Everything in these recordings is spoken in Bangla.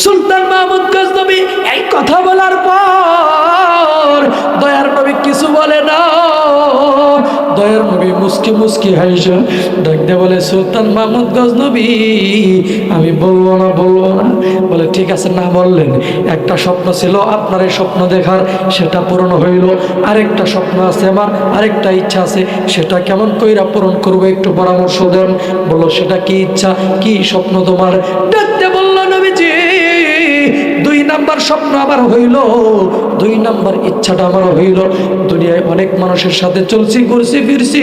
সুলতান মাহমুদ গজনবী এই কথা বলার পর দয়ার নবী কিছু বলে না। দয়ার নবী মুস্কি মুস্কি হাসে ডাকতে বলে, সুলতান মাহমুদ গজনবী আমি বলবো না। বলে ঠিক আছে, না বললেন। একটা স্বপ্ন ছিল আপনার এই স্বপ্ন দেখার, সেটা পূরণ হইল। আরেকটা স্বপ্ন আছে আমার, আরেকটা ইচ্ছা আছে, সেটা কেমন কইরা পূরণ করবো একটু পরামর্শ দেন। বলো সেটা কি ইচ্ছা, কি স্বপ্ন তোমার? ডাকতে বলল নবীজি, 2 নাম্বার স্বপ্ন আমার হইল, 2 নাম্বার ইচ্ছাটা আমার হইল। দুনিয়ায় অনেক মানুষের সাথে চলছি, ঘুরছি ফিরছি,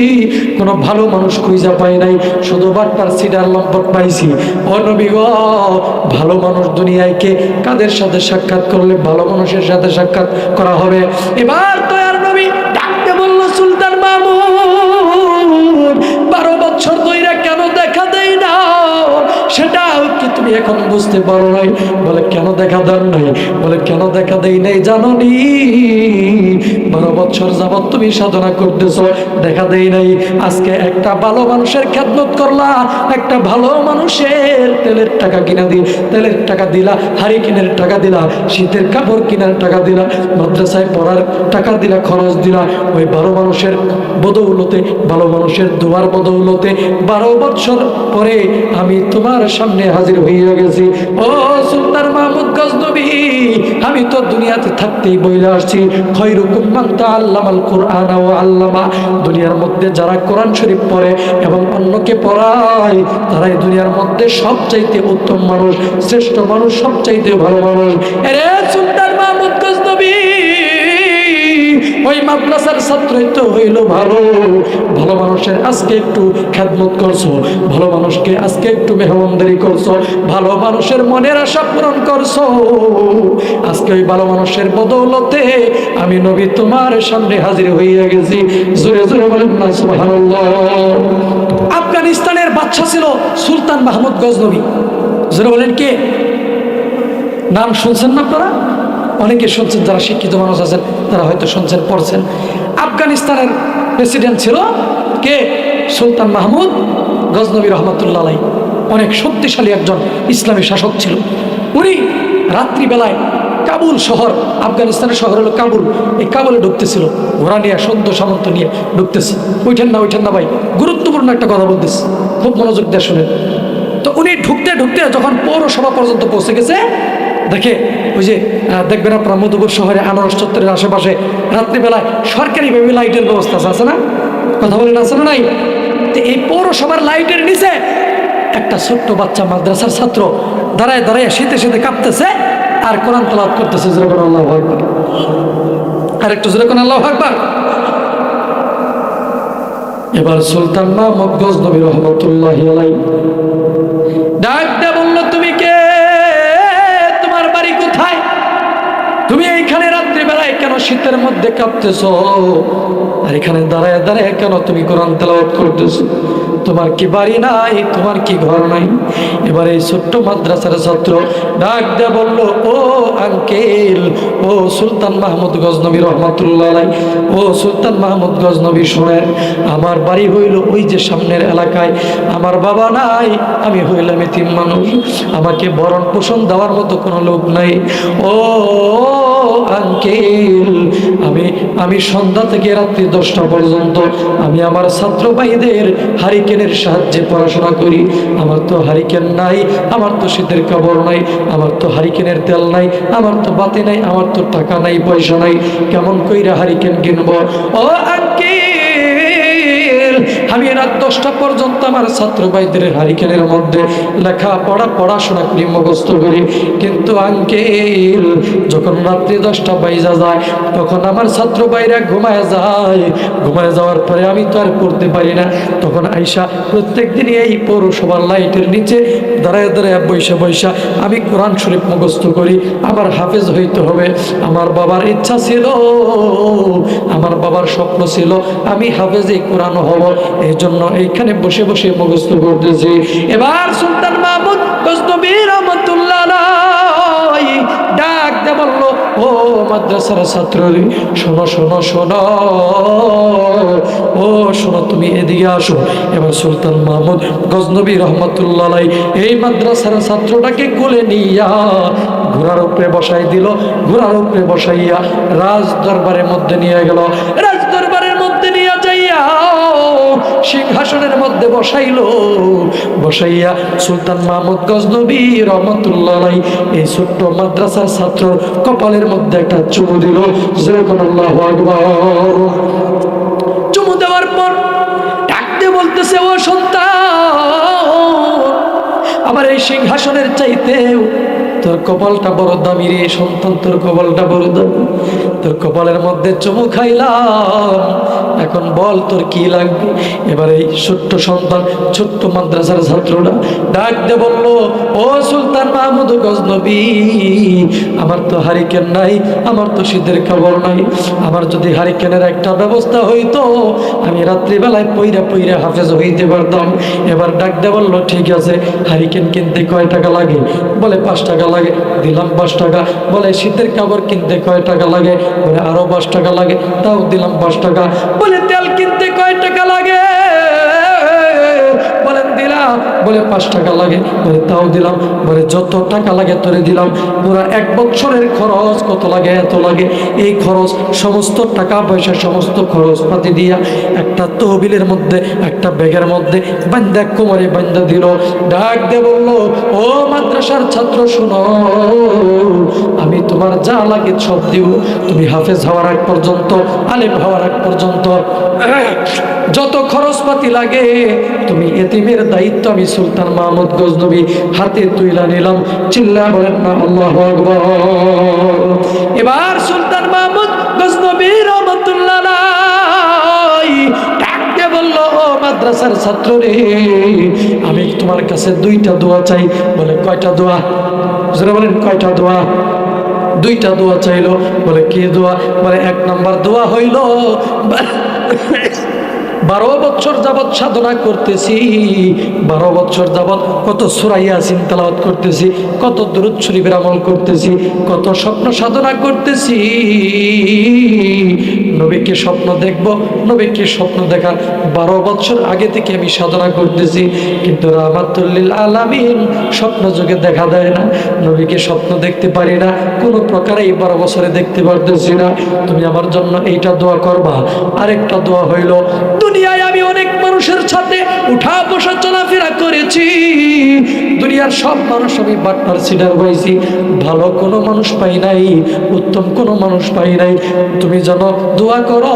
কোনো ভালো মানুষ খুঁজা পাই নাই, শুধু বাটপার সিডার লম্পট পাইছি। ও নবী গো, ভালো মানুষ দুনিয়ায় কে, কাদের সাথে সাক্ষাৎ করলে ভালো মানুষের সাথে সাক্ষাৎ করা হবে? এবার দয়ার নবী ডাকতে বলল, সুলতান মাহমুদ 12 বছর ধরে কেন দেখা দেয় না, সেটাও কি তুমি এখন বুঝতে পারো নাই? বলে কেন দেখা দেন নাই? বলে কেন দেখা দেই নাই জানো নি? 12 বছর যাবত তুমি সাধনা করতেছ, দেখা দেই নাই। আজকে একটা ভালো মানুষের খেদমত করলা, একটা ভালো মানুষের তেলের টাকা কিনা তেলের টাকা দিলা, হারিকেনের টাকা দিলা, শীতের কাপড় কেনার টাকা দিলা, মাদ্রাসায় পড়ার টাকা দিলা, খরচ দিলা। ওই ভালো মানুষের বদৌলতে, ভালো মানুষের দোয়ার বদৌলতে 12 বছর পরে আমি তোমার সামনে হাজির হইয়া গেছি। ও সুলতান মাহমুদ গজনবী, আমি তো দুনিয়াতে থাকতেই বইলা আসছি, খৈরুকুম মান তাআল্লামাল কুরআন ওয়া আল্লামা। দুনিয়ার মধ্যে যারা কোরআন শরীফ পড়ে এবং অন্যকে পড়ায়, তারাই দুনিয়ার মধ্যে সবচাইতে উত্তম মানুষ, শ্রেষ্ঠ মানুষ, সবচাইতে ভালো মানুষ। আরে সুলতান মাহমুদ গজনবী, ওই মাদ্রাসার ছাত্রই তো হইল ভালো। ভালো মানুষের আজকে একটু খেদমত করছো, ভালো মানুষকে আজকে একটু মেহমানদারি করছো, ভালো মানুষের মনের আশা পূরণ করছো। আজকে ওই ভালো মানুষের বদৌলতে আমি নবী তোমার সামনে হাজির হইয়া গেছি। জোরে জোরে বলেন না সুবহানাল্লাহ। আফগানিস্তানের বাদশা ছিল সুলতান মাহমুদ গজনবী। জোরে বলেন কে? নাম শুনছেন না আপনারা? অনেকে শুনছেন, যারা শিক্ষিত মানুষ আছেন তারা হয়তো শুনছেন, পড়ছেন। আফগানিস্তানের প্রেসিডেন্ট ছিল কে? সুলতান মাহমুদ গজনবী রহমতুল্লাহ আলাইহি। অনেক শক্তিশালী একজন ইসলামী শাসক ছিল। উনি রাত্রিবেলায় কাবুল শহর, আফগানিস্তানের শহর হলো কাবুল, এই কাবুলে ঢুকতেছিল ঘোড়া নিয়ে, সৈন্য সামন্ত নিয়ে ঢুকতেছে। ওইঠেন না ভাই, গুরুত্বপূর্ণ একটা কথা বলতেছে, খুব মনোযোগ দিয়ে শুনেন। তো উনি ঢুকতে ঢুকতে যখন পৌরসভা পর্যন্ত পৌঁছে গেছে, দেখে ওই যে দেখবেন আপনার মধুপুর শহরে আনারস চত্বরের আশেপাশে রাত্রিবেলায় সরকারিভাবে লাইটের ব্যবস্থা আছে না? কথা বলেন, আছে না নাই? তো এই পৌরসভার লাইটের নিচে একটা ছোট্ট বাচ্চা মাদ্রাসার ছাত্র দাঁড়ায় দাঁড়ায় শীতে শীতে কাঁপতেছে আর কোরআন তেলাওয়াত করতেছে। যেরকম আল্লাহু আকবার, আর একটু যেরকম আল্লাহু আকবার। এবার সুলতান মাহমুদ গজনবী রহমতুল্লাহি আলাইহি ডাক দিয়ে বলল, তুমি কে? তোমার বাড়ি কোথায়? তুমি এইখানে রাত্রিবেলায় কেন শীতের মধ্যে কাঁপতেছো? আর এখানে দাঁড়ায় দাঁড়ায় কেন তুমি কোরআন তেলাওয়াত করতেছো? তোমার কি বাড়ি নাই? তোমার কি ঘর নাই? এবার এই ছোট্ট মাদ্রাসার ছাত্র ডাক দিয়ে বলল, ও আঙ্কেল, ও সুলতান মাহমুদ গজনবী রহমতুল্লাহ আলাইহি, ও সুলতান মাহমুদ গজনবী, শোনেন, আমার বাড়ি হইল ওই যে সামনের এলাকায়। আমার বাবা নাই, আমি হইলাম এতিম মানুষ, আমাকে ভরণ পোষণ দেওয়ার মতো কোনো লোক নাই। ও আঙ্কেল, আমি সন্ধ্যা থেকে রাত্রি 10টা পর্যন্ত আমি আমার ছাত্র ভাইদের হারিকেনের সাহায্যে পড়াশোনা করি। আমার তো হারিকেন নাই, আমার তো শীতের কাপড় নাই, আমার তো হারিকেনের তেল নাই, আমার তো বাতি নাই, আমার তো টাকা নাই, পয়সা নাই, কেমন কইরা হারিকেন কিনবো? ও আঙ্কেল, আমি রাত 10টা পর্যন্ত আমার ছাত্র ভাইদের হারিকেনের মধ্যে পড়াশোনা করি, মুখস্থ করি। কিন্তু আঙ্কেল, যখন রাত্রি 10টা বাইজা যায়, তখন আমার ছাত্র ভাইরা ঘুমায় যায়। ঘুমায় যাওয়ার পরে আমি তো আর পড়তে পারি না। তখন আইসা প্রত্যেক দিনই এই পৌরসভার লাইটের নিচে দাঁড়ায় দাঁড়ায় বৈশা আমি কোরআন শরীফ মুখস্থ করি। আমার হাফেজ হইতে হবে। আমার বাবার ইচ্ছা ছিল, আমার বাবার স্বপ্ন ছিল আমি হাফেজে কোরআন হব। এই জন্য এইখানে বসে বসে মুখস্থ করতেছি। এবার সুলতান মাহমুদ গজনবী রহমতুল্লাহ আলাইহি ডাক দিয়ে বলল, ও ও মাদ্রাসার ছাত্র রে, শোনো শোনো শোনো, ও শোনো, তুমি এদিকে আসো। এবার সুলতান মাহমুদ গজনবী রহমতুল্লাহ আলাইহি এই মাদ্রাসার ছাত্রটাকে কোলে নিয়া ঘোড়ার উপরে বসাই দিল। ঘোড়ার উপরে বসাইয়া রাজ দরবারের মধ্যে নিয়ে গেল। রাজ দরবারের মধ্যে নিয়ে যাইয়া সিংহাসনের মধ্যে বসাইল। বসাইয়া সুলতান মাহমুদ গজনবী রহমতুল্লাহ আলাইহি এই ছোট্ট মাদ্রাসার ছাত্র কপালের মধ্যে একটা চুমু দিল। যেরকম আল্লাহু আকবার। চুমু দেওয়ার পর ডাকতে বলতেছে, ও সন্তান, আমার এই সিংহাসনের চাইতেও তোর কপালটা বড় দামি রে সন্তান, তোর কপালটা বড় দামি। তোর কপালের মধ্যে চুমু খাইলাম, এখন বল তোর কি লাগবে। এবার এই ছোট্ট সন্তান, ছোট্ট মাদ্রাসার ছাত্ররা ডাক দিয়ে বলল, ও সুলতান মাহমুদ গজনবী, আমার তো হারিকেন নাই, আমার তো শীতের খবর নাই। আমার যদি হারিকেনের একটা ব্যবস্থা হইতো, আমি রাত্রিবেলায় পইরা পইরা হাফেজ হইতে পারতাম। এবার ডাক দিয়ে বলল, ঠিক আছে, হারিকেন কিনতে কয় টাকা লাগে? বলে 5 টাকা লাগে। দিলাম 5 টাকা। বলে শীতের কাপড় কিনতে কয় টাকা লাগে? বলে আরো 5 টাকা লাগে। তাও দিলাম 5 টাকা। বলে তেল কিনতে কয় টাকা লাগে? বলেন দিলাম। বলে 5 টাকা লাগে। বলে তাও দিলাম। বলে যত টাকা লাগে তোরে দিলাম। পুরা 1 বছরের খরচ কত লাগে? এত লাগে। এই খরচ সমস্ত টাকা পয়সা সমস্ত খরচ পাতি দিয়া একটা তহবিলের মধ্যে, একটা ব্যাগের মধ্যে বান্দা কোমরে বান্দা দিল। ডাক দিয়ে বলল, ও মাদ্রাসার ছাত্র শোনো, আমি তোমার যা লাগে সব দিব। তুমি হাফেজ হওয়ার আগ পর্যন্ত, আলেম হওয়ার আগ পর্যন্ত যত খরচপাতি লাগে তুমি এতিমের দায়িত্ব আমি সুলতান মাহমুদ গজনবী হাতে তুইলা নিলাম। চিল্লা বলেন না আল্লাহু আকবার। এবার সুলতান মাহমুদ গজনবী রহমতুল্লাহ আলাইহি ডাকতে বলল, ও মাদ্রাসার ছাত্র রে, আমি তোমার কাছে 2টা দোয়া চাই। বলে কয়টা দোয়া? যারা বলেন কয়টা দোয়া? 2টা দোয়া চাইলো। বলে কি দোয়া? বলে 1 নম্বর দোয়া হইল, 12 বছর যাবৎ সাধনা করতেছি, 12 বছর যাবৎ কত সূরা ইয়াসিন তেলাওয়াত করতেছি, কত দুরূদ শরীফের আমল করতেছি, কত স্বপ্ন সাধনা করতেছি। নবীকে স্বপ্ন দেখব, নবীকে স্বপ্ন দেখার 12 বছর আগে থেকে আমি সাধনা করতেছি, কিন্তু রাহমাতুল লিল আলামিন স্বপ্ন যুগে দেখা দেয় না। নবীকে স্বপ্ন দেখতে পারি না, কোনো প্রকারে এই 12 বছরে দেখতে পারতেছি না। তুমি আমার জন্য এইটা দোয়া করবা। আরেকটা দোয়া হইল, দুনিয়ায় আমি অনেক মানুষের সাথে উঠা বসা চলাফেরা করেছি, দুনিয়ার সব মানুষ আমি বাটপার সিডার পাইছি, ভালো কোনো মানুষ পাই নাই, উত্তম কোনো মানুষ পাই নাই। তুমি যেন দোয়া করো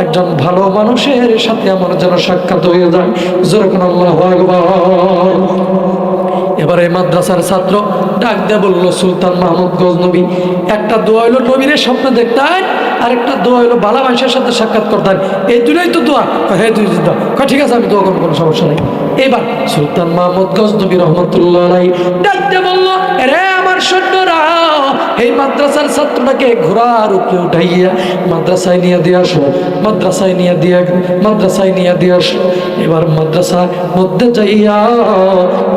একজন ভালো মানুষের সাথে আমার যেন সাক্ষাৎ হয়ে যায়। যেরকম আল্লাহু আকবার। এবারে মাদ্রাসার ছাত্র ডাক দিয়ে বলল, সুলতান মাহমুদ গজনবী, একটা দোয়া হইলো নবীর স্বপ্ন দেখতেন, আরেকটা দোয়া হইলো ভালো মানুষের সাথে সাক্ষাৎ করতেন, এই দুটোই তো দোয়া। হ্যাঁ, দুই দোয়া। ঠিক আছে, আমি দোয়া করবো, কোনো সমস্যা নেই। এবার সুলতান মাহমুদ গজনবী রহমতুল্লাহ আলাইহি ডাক দিয়ে বলল, রে আমার সৈন্যরা, এই মাদ্রাসার ছাত্রটাকে ঘোড়ার উপরে উঠাইয়া মাদ্রাসায় নিয়ে দিয়ে আসো, মাদ্রাসায় নিয়ে দিয়ে আসো। এবার মাদ্রাসার মধ্যে যাইয়া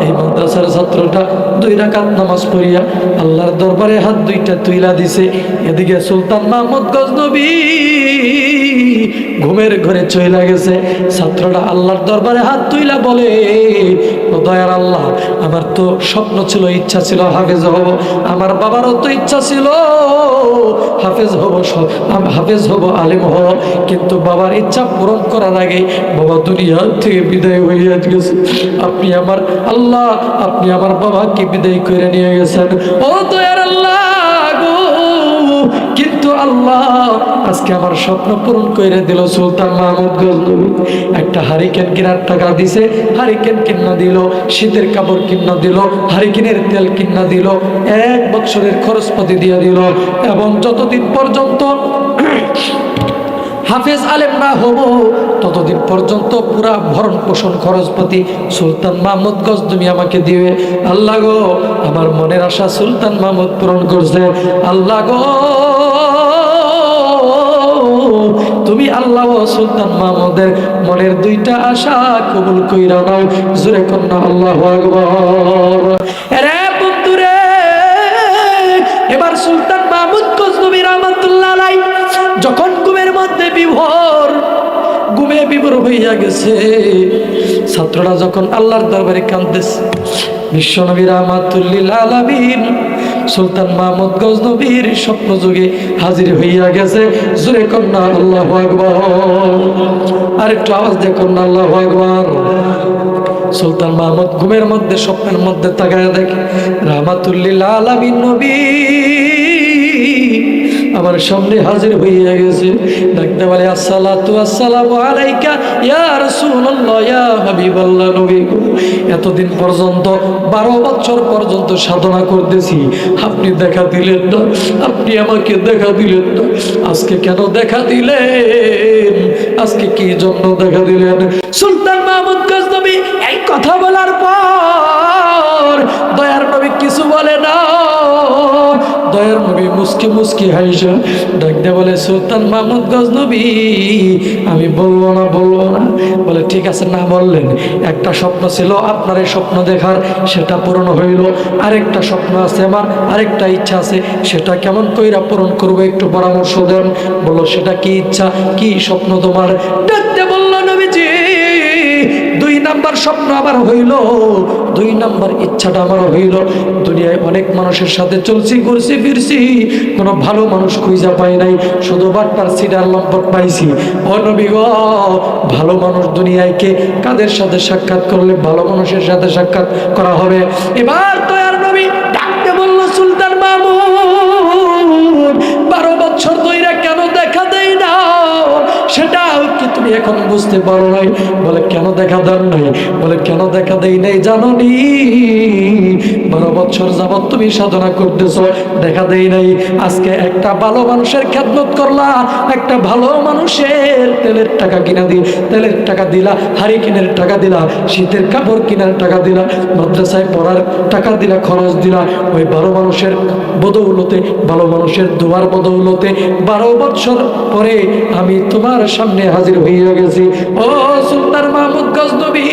এই মাদ্রাসার ছাত্রটা 2 রাকাত নামাজ পড়িয়া আল্লাহর দরবারে হাত 2টা তুইলা দিছে। এদিকে সুলতান মাহমুদ গজনবী ঘুমের ঘরে চইলা গেছে। ছাত্রটা আল্লাহর দরবারে হাত তুইলা বলে, ও দয়ার আল্লাহ, আমার তো স্বপ্ন ছিল, ইচ্ছা ছিল হাফেজ হব, আমার বাবারও তো ইচ্ছা ছিল হাফেজ হব, আলেম হব, কিন্তু বাবার ইচ্ছা পূরণ করার আগে বাবা দুনিয়া থেকে বিদায় হয়ে গেছে। আপনি আমার আল্লাহ, আপনি আমার বাবাকে বিদায় করে নিয়ে গেছেন। ও দয়ার আল্লাহ গো, কিন্তু আল্লাহ আজকে আমার স্বপ্ন পূরণ করে দিল। সুলতান মাহমুদ গজনবী একটা হারিকেন কেনার টাকা দিছে, হারিকেন কিনা দিল, শীতের কাপড় কিনা দিল, হারিকেনের তেল কিনা দিল, 1 বছরের খরচপাতি দিয়ে দিল। এবং যতদিন পর্যন্ত হাফেজ আলেম না হব ততদিন পর্যন্ত পুরা ভরণ পোষণ খরচপাতি সুলতান মাহমুদ গজনবী আমাকে দিবে। আল্লাহ গো, আমার মনের আশা সুলতান মাহমুদ পূরণ করছে। আল্লাহ গো, তুমি আল্লাহ ও সুলতান মাহমুদের মনের 2টা আশা কবুল কইরা নাও। জোরে কন্যা আল্লাহু আকবার। রে বন্ধুরে, এবার সুলতান মাহমুদ মাহমুদ গজনবী রাহমাতুল্লাহ আলাইহি যখন ঘুমের মধ্যে বিভোর হইয়া গেছে, ছাত্ররা যখন আল্লাহর দরবারে কাঁদতেছে, বিশ্বনবী রাহমাতুল্লিল আলামিন সুলতান মাহমুদ গজনবীর স্বপ্ন যুগে হাজির হইয়া গেছে। জোরে কন্যা আল্লাহু আকবার, আর একটু আওয়াজ দিয়ে কন্যা আল্লাহু আকবার। সুলতান মাহমুদ ঘুমের মধ্যে স্বপ্নের মধ্যে তাকায় দেখে রাহমাতুল্লিল আলামিন নবী আমার সামনে হাজির হইয়া গেছে। ডাকতে বলে আসসালাতু আসসালামু আলাইকা ইয়া রাসূলুল্লাহ ইয়া হাবিবাল্লাহ। নবী এতদিন পর্যন্ত 12 বছর পর্যন্ত সাধনা করতেছি, আপনি দেখা দিলেন না, আপনি আমাকে দেখা দিলেন না, আজকে কেন দেখা দিলেন? আজকে কি জন্য দেখা দিলেন? সুলতান মাহমুদ গজনবী এই কথা বলার পর দয়ার নবী কিছু বলে না। দয়ার নবী মুস্কি মুস্কি হাসে ডাকতে বলে সুলতান মাহমুদ গজনবী আমি বলবো না। বলে ঠিক আছে, না বললেন। একটা স্বপ্ন ছিল আপনার এই স্বপ্ন দেখার, সেটা পূরণ হইল। আরেকটা স্বপ্ন আছে আমার, আরেকটা ইচ্ছা আছে, সেটা কেমন কইরা পূরণ করবো একটু পরামর্শ দেন। বলো সেটা কি ইচ্ছা, কি স্বপ্ন তোমার? ডাকতে বলল নবীজি 2 নাম্বার স্বপ্ন আমার হইল, 2 নাম্বার ইচ্ছাটা আমার হইল। দুনিয়ায় অনেক মানুষের সাথে চলছি, ঘুরছি ফিরছি, কোনো ভালো মানুষ খুঁজা পাই নাই, শুধু বাটপার সিডার লম্পট পাইছি। ও নবী গো, ভালো মানুষ দুনিয়ায় কে? কাদের সাথে সাক্ষাৎ করলে ভালো মানুষের সাথে সাক্ষাৎ করা হবে? এবার দয়ার নবী ডাকতে বলল সুলতান মাহমুদ 12 বছর ধইরা কেন দেখা দেই না? সেটা কি তুমি এখন বুঝতে পারো নাই? বলে কেন দেখা দেন নাই? বলে কেন দেখা দেই নাই জানো নি? 12 বছর যাবত তুমি সাধনা করতেছো, দেখা দেই নাই। আজকে একটা ভালো মানুষের খেদমত করলা, একটা ভালো মানুষের তেলের টাকা কিনা দি, তেলের টাকা দিলা, হারিকেনের টাকা দিলা, শীতের কাপড় কেনার টাকা দিলা, মাদ্রাসায় পড়ার টাকা দিলা, খরচ দিলা। ওই 12 মানুষের বদৌলতে, ভালো মানুষের দোয়ার বদৌলতে 12 বছর পরে আমি তোমার সামনে হাজির হইয়া গেছি। ও সুলতান মাহমুদ গজনবী,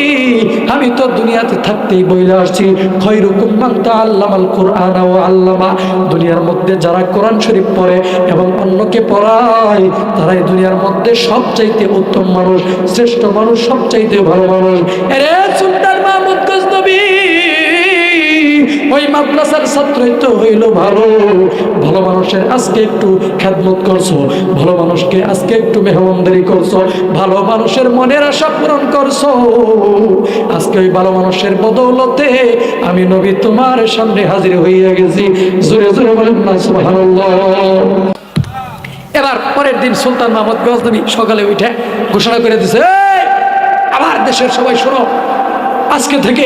আমি তো দুনিয়াতে থাকতেই বইলা আসছি খৈরুকুম মান তাআল্লামাল কুরআন ওয়া আল্লামা। দুনিয়ার মধ্যে যারা কোরআন শরীফ পড়ে এবং অন্যকে পড়ায়, তারাই দুনিয়ার মধ্যে সবচাইতে উত্তম মানুষ, শ্রেষ্ঠ মানুষ, সবচাইতে ভালো মানুষ। আরে সুলতান মাহমুদ গজনবী ওই মাদ্রাসার ছাত্রই তো হইল ভালো। ভালো মানুষের আজকে একটু খেদমত করছো, ভালো মানুষকে আজকে একটু মেহমানদারি করছো, ভালো মানুষের মনের আশা পূরণ করছো। আজকে ওই ভালো মানুষের বদৌলতে আমি নবী তোমার সামনে হাজির হইয়া গেছি। জোরে জোরে বলেন না সুবহানাল্লাহ। এবার পরের দিন সুলতান মাহমুদ গজনবী সকালে উঠে ঘোষণা করে দিছে, আমার দেশের সবাই শোনো, আজকে থেকে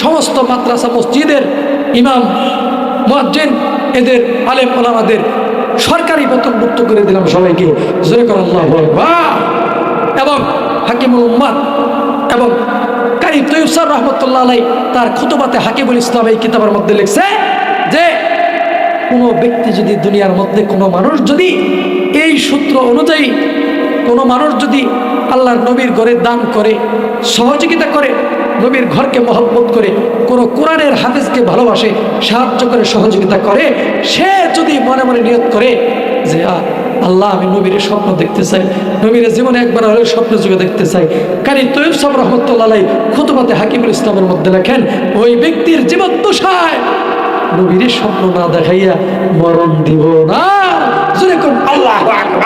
সমস্ত মাদ্রাসা মসজিদের ইমাম, মুয়াজ্জিন, এদের আলেম ওলামাদের সরকারি বেতনভুক্ত করে দিলাম সবাইকে। জোরে করে আল্লাহু আকবার। এবং হাকিমুল উম্মাত এবং কারি তৈয়ব স্যার রহমতুল্লাহ আলাইহি তার খুতবাতে হাকিমুল ইসলাম এই কিতাবের মধ্যে লিখছে যে কোনো ব্যক্তি যদি দুনিয়ার মধ্যে, কোনো মানুষ যদি এই সূত্র অনুযায়ী কোনো মানুষ যদি আল্লাহর নবীর ঘরে দান করে, সহযোগিতা করে, নবীর ঘরকে মহব্বত করে, কোনো কোরআনের হাদিসকে ভালোবাসে, সাহায্য করে, সহযোগিতা করে, সে যদি মনে মনে নিয়ত করে যে আল্লাহ আমি নবীর স্বপ্ন দেখতে চাই, নবীর জীবনে একবার হলে স্বপ্ন যুগে দেখতে চাই, কারি তৈয়ব সাহেব রহমতুল্লাহ আলাইহি খুতবাতে হাকিমুল ইসলামের মধ্যে লেখেন, ওই ব্যক্তির জীবন দশায় নবীর স্বপ্ন না দেখাইয়া মরণ দিব না। জোরে কোন আল্লাহু আকবার।